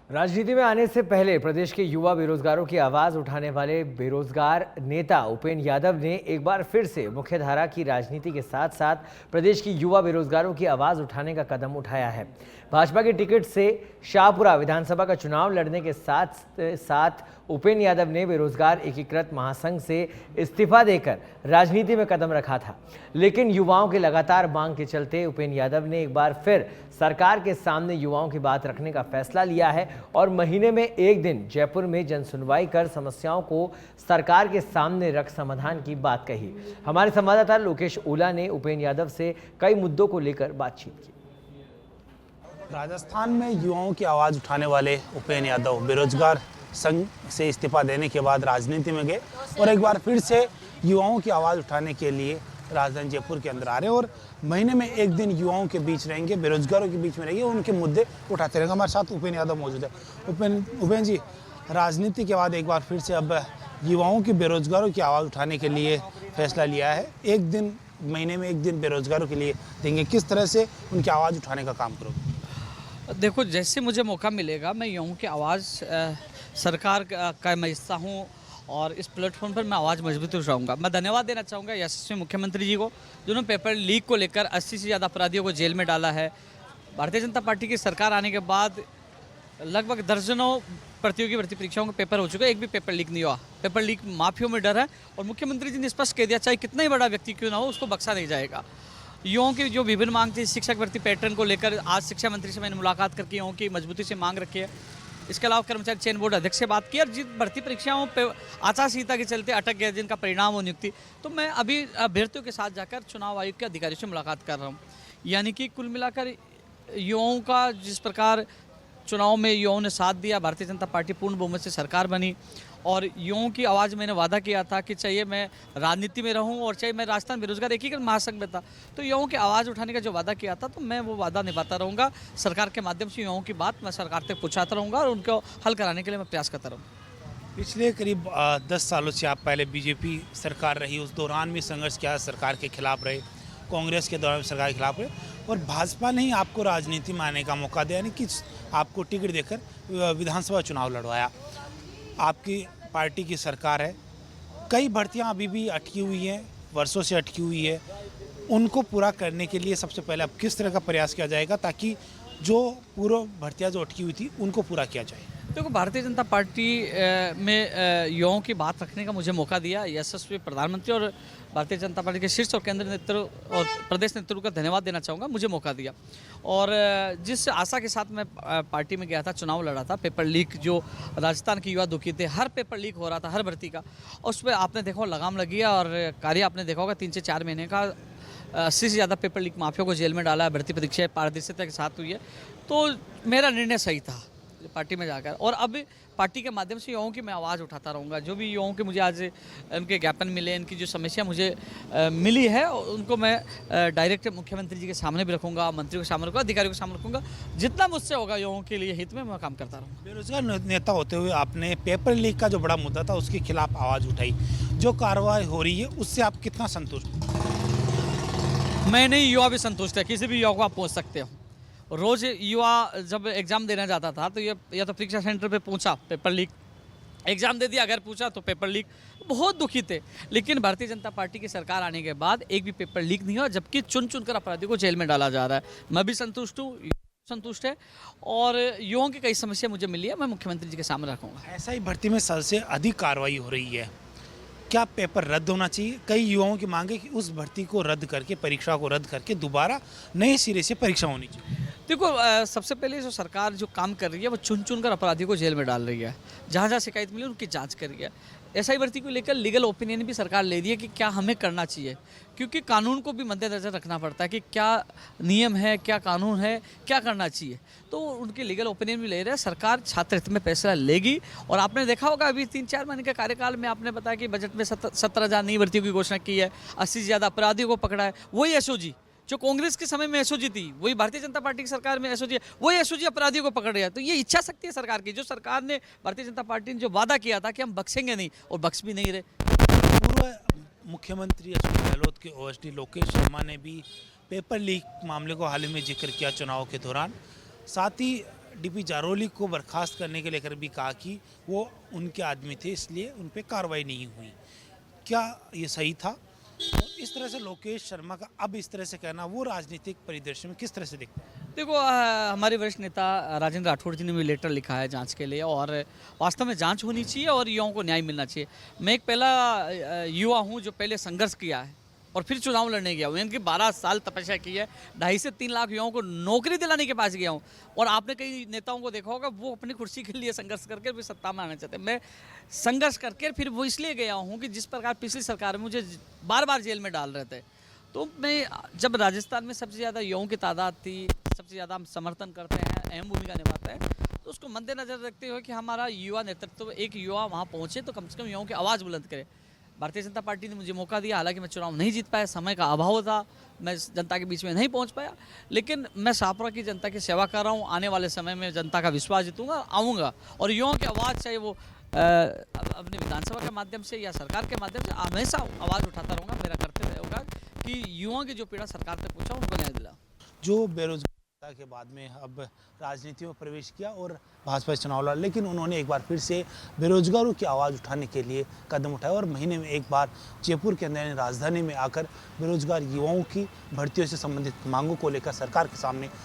राजनीति में आने से पहले प्रदेश के युवा बेरोजगारों की आवाज उठाने वाले बेरोजगार नेता उपेंद्र यादव ने एक बार फिर से मुख्यधारा की राजनीति के साथ साथ प्रदेश की युवा बेरोजगारों की आवाज उठाने का कदम उठाया है। भाजपा की टिकट से शाहपुरा विधानसभा का चुनाव लड़ने के साथ साथ उपेंद्र यादव ने बेरोजगार एकीकृत महासंघ से इस्तीफा देकर राजनीति में कदम रखा था, लेकिन युवाओं के लगातार मांग के चलते उपेंद्र यादव ने एक बार फिर सरकार के सामने युवाओं की बात रखने का फैसला लिया है और महीने में एक दिन जयपुर में जनसुनवाई कर समस्याओं को सरकार के सामने रख समाधान की बात कही। हमारे संवाददाता लोकेश ओला ने उपेंद्र यादव से कई मुद्दों को लेकर बातचीत की। राजस्थान में युवाओं की आवाज़ उठाने वाले उपेंद्र यादव बेरोजगार संघ से इस्तीफा देने के बाद राजनीति में गए और एक बार फिर से युवाओं की आवाज़ उठाने के लिए राजधानी जयपुर के अंदर आ रहे हैं और महीने में एक दिन युवाओं के बीच रहेंगे, बेरोजगारों के बीच में रहेंगे, उनके मुद्दे उठाते रहेंगे। हमारे साथ उपेंद्र यादव मौजूद है। उपेंद्र जी, राजनीति के बाद एक बार फिर से अब युवाओं की बेरोजगारों की आवाज़ उठाने के लिए फैसला लिया है। एक दिन, महीने में एक दिन बेरोजगारों के लिए देंगे, किस तरह से उनकी आवाज़ उठाने का काम करोगे? देखो, जैसे मुझे मौका मिलेगा मैं युवाओं की आवाज़ सरकार का मैं हिस्सा हूँ और इस प्लेटफॉर्म पर मैं आवाज़ मजबूत उठाऊंगा। मैं धन्यवाद देना चाहूँगा यशस्वी मुख्यमंत्री जी को, जिन्होंने पेपर लीक को लेकर 80 से ज़्यादा अपराधियों को जेल में डाला है। भारतीय जनता पार्टी की सरकार आने के बाद लगभग दर्जनों प्रतियोगी भर्ती परीक्षाओं के पेपर हो चुके हैं, एक भी पेपर लीक नहीं हुआ। पेपर लीक माफियों में डर है और मुख्यमंत्री जी ने स्पष्ट कह दिया, चाहे कितना ही बड़ा व्यक्ति क्यों ना हो, उसको बख्शा नहीं जाएगा। युवाओं की जो विभिन्न मांग थी शिक्षक भर्ती पैटर्न को लेकर, आज शिक्षा मंत्री से मैंने मुलाकात करके युवाओं की मजबूती से मांग रखी है। इसके अलावा कर्मचारी चयन बोर्ड अध्यक्ष से बात की और जिन भर्ती परीक्षाओं पर आचार संहिता के चलते अटक गए, जिनका परिणाम हो नियुक्ति, तो मैं अभी अभ्यर्थियों के साथ जाकर चुनाव आयोग के अधिकारियों से मुलाकात कर रहा हूँ। यानी कि कुल मिलाकर युवाओं का जिस प्रकार चुनाव में युवाओं ने साथ दिया, भारतीय जनता पार्टी पूर्ण बहुमत से सरकार बनी और युवाओं की आवाज़ मैंने वादा किया था कि चाहे मैं राजनीति में रहूं और चाहे मैं राजस्थान बेरोजगार एकीकृत महासंघ में था, तो युवाओं की आवाज़ उठाने का जो वादा किया था, तो मैं वो वादा निभाता रहूँगा। सरकार के माध्यम से युवाओं की बात मैं सरकार तक पहुँचाता रहूँगा और उनको हल कराने के लिए मैं प्रयास करता रहूँगा। पिछले करीब 10 सालों से आप पहले बीजेपी सरकार रही, उस दौरान भी संघर्ष किया, सरकार के खिलाफ रहे, कांग्रेस के दौरान सरकार के खिलाफ रहे और भाजपा ने ही आपको राजनीति में आने का मौका दिया, यानी कि आपको टिकट देकर विधानसभा चुनाव लड़वाया। आपकी पार्टी की सरकार है, कई भर्तियां अभी भी अटकी हुई हैं, वर्षों से अटकी हुई है, उनको पूरा करने के लिए सबसे पहले अब किस तरह का प्रयास किया जाएगा ताकि जो पूर्व भर्तियां जो अटकी हुई थी उनको पूरा किया जाए? देखो, भारतीय जनता पार्टी में युवाओं की बात रखने का मुझे मौका दिया यशस्वी प्रधानमंत्री और भारतीय जनता पार्टी के शीर्ष और केंद्रीय नेतृत्व और प्रदेश नेतृत्व का धन्यवाद देना चाहूँगा। मुझे मौका दिया और जिस आशा के साथ मैं पार्टी में गया था, चुनाव लड़ा था, पेपर लीक जो राजस्थान के युवा दुखी थे, हर पेपर लीक हो रहा था, हर भर्ती का, उस पर आपने देखा लगाम लगी है और कार्य आपने देखा होगा 3 से 4 महीने का 80 से ज़्यादा पेपर लीक माफियों को जेल में डाला है, भर्ती परीक्षाएं पारदर्शिता के साथ हुई है। तो मेरा निर्णय सही था पार्टी में जाकर और अब पार्टी के माध्यम से युवाओं की मैं आवाज़ उठाता रहूँगा। जो भी युवाओं के मुझे आज उनके ज्ञापन मिले, इनकी जो समस्या मुझे मिली है, उनको मैं डायरेक्ट मुख्यमंत्री जी के सामने भी रखूँगा, मंत्रियों के सामने रखूँगा, अधिकारियों के सामने रखूँगा। जितना मुझसे होगा युवाओं के लिए हित में मैं काम करता रहूँगा। बेरोजगार नेता होते हुए आपने पेपर लीक का जो बड़ा मुद्दा था उसके खिलाफ आवाज़ उठाई, जो कार्रवाई हो रही है उससे आप कितना संतुष्ट? मैं नहीं, युवा भी संतुष्ट है। किसी भी युवा को आप पूछ सकते हो। रोज़ युवा जब एग्ज़ाम देना जाता था तो ये या तो परीक्षा सेंटर पे पूछा पेपर लीक, एग्ज़ाम दे दिया, अगर पूछा तो पेपर लीक, बहुत दुखी थे। लेकिन भारतीय जनता पार्टी की सरकार आने के बाद एक भी पेपर लीक नहीं हुआ, जबकि चुन चुनकर अपराधियों को जेल में डाला जा रहा है। मैं भी संतुष्ट हूँ, संतुष्ट है और युवाओं की कई समस्या मुझे मिली है, मैं मुख्यमंत्री जी के सामने रखूँगा। ऐसा ही भर्ती में सबसे अधिक कार्रवाई हो रही है, क्या पेपर रद्द होना चाहिए? कई युवाओं की मांग है कि उस भर्ती को रद्द करके, परीक्षा को रद्द करके दोबारा नए सिरे से परीक्षा होनी चाहिए। देखो, सबसे पहले जो सरकार जो काम कर रही है वो चुन चुन कर अपराधियों को जेल में डाल रही है। जहाँ जहाँ शिकायत मिली उनकी जांच कर रही है। एसआई भर्ती को लेकर लीगल ओपिनियन भी सरकार ले रही है कि क्या हमें करना चाहिए, क्योंकि कानून को भी मद्देनजर रखना पड़ता है कि क्या नियम है, क्या कानून है, क्या करना चाहिए। तो उनके लीगल ओपिनियन भी ले रहे हैं। सरकार छात्र हित में फैसला लेगी और आपने देखा होगा अभी 3-4 महीने के कार्यकाल में आपने बताया कि बजट में 17,000 नई भर्तियों की घोषणा की है, 80 से ज़्यादा अपराधियों को पकड़ा है। वही एसओजी जो कांग्रेस के समय में एसओजी थी, वही भारतीय जनता पार्टी की सरकार में एसओजी है, वही एसओजी अपराधियों को पकड़ रहा है। तो ये इच्छा शक्ति है सरकार की, जो सरकार ने, भारतीय जनता पार्टी ने जो वादा किया था कि हम बख्शेंगे नहीं, और बख्श भी नहीं रहे। पूर्व मुख्यमंत्री अशोक गहलोत के ओएसडी लोकेश शर्मा ने भी पेपर लीक मामले को हाल ही में जिक्र किया चुनाव के दौरान। साथ ही डीपी जारोली को बर्खास्त करने के लेकर भी कहा कि वो उनके आदमी थे, इसलिए उन पर कार्रवाई नहीं हुई। क्या ये सही था? और इस तरह से लोकेश शर्मा का अब इस तरह से कहना वो राजनीतिक परिदृश्य में किस तरह से दिखता है? देखो हमारे वरिष्ठ नेता राजेंद्र राठौड़ जी ने भी लेटर लिखा है जांच के लिए, और वास्तव में जांच होनी चाहिए और युवाओं को न्याय मिलना चाहिए। मैं एक पहला युवा हूं जो पहले संघर्ष किया है और फिर चुनाव लड़ने गया हूँ। इनकी 12 साल तपस्या की है, 2.5 से 3 लाख युवाओं को नौकरी दिलाने के पास गया हूँ। और आपने कई नेताओं को देखा होगा वो अपनी कुर्सी के लिए संघर्ष करके भी सत्ता में आना चाहते हैं। मैं संघर्ष करके फिर वो इसलिए गया हूँ कि जिस प्रकार पिछली सरकार में मुझे बार बार जेल में डाल रहे थे, तो मैं जब राजस्थान में सबसे ज़्यादा युवाओं की तादाद थी, सबसे ज़्यादा हम समर्थन करते हैं, अहम भूमिका निभाते हैं, तो उसको मद्देनजर रखते हुए कि हमारा युवा नेतृत्व, एक युवा वहाँ पहुँचे तो कम से कम युवाओं की आवाज़ बुलंद करे। भारतीय जनता पार्टी ने मुझे मौका दिया, हालांकि मैं चुनाव नहीं जीत पाया, समय का अभाव था, मैं जनता के बीच में नहीं पहुंच पाया, लेकिन मैं शाहपुरा की जनता की सेवा कर रहा हूं। आने वाले समय में जनता का विश्वास जीतूंगा, आऊँगा और युवाओं की आवाज़, चाहे वो अपने विधानसभा के माध्यम से या सरकार के माध्यम से, हमेशा आवाज़ उठाता रहूँगा। मेरा कर्तव्य होगा कि युवाओं की जो पीड़ा सरकार तक पहुँचाऊँ, उनको न्याय दिलाऊँ। जो बेरोजगार के बाद में अब राजनीति में प्रवेश किया और भाजपा से चुनाव लड़ा, लेकिन उन्होंने एक बार फिर से बेरोजगारों की आवाज़ उठाने के लिए कदम उठाया और महीने में एक बार जयपुर के अंदर राजधानी में आकर बेरोजगार युवाओं की भर्तियों से संबंधित मांगों को लेकर सरकार के सामने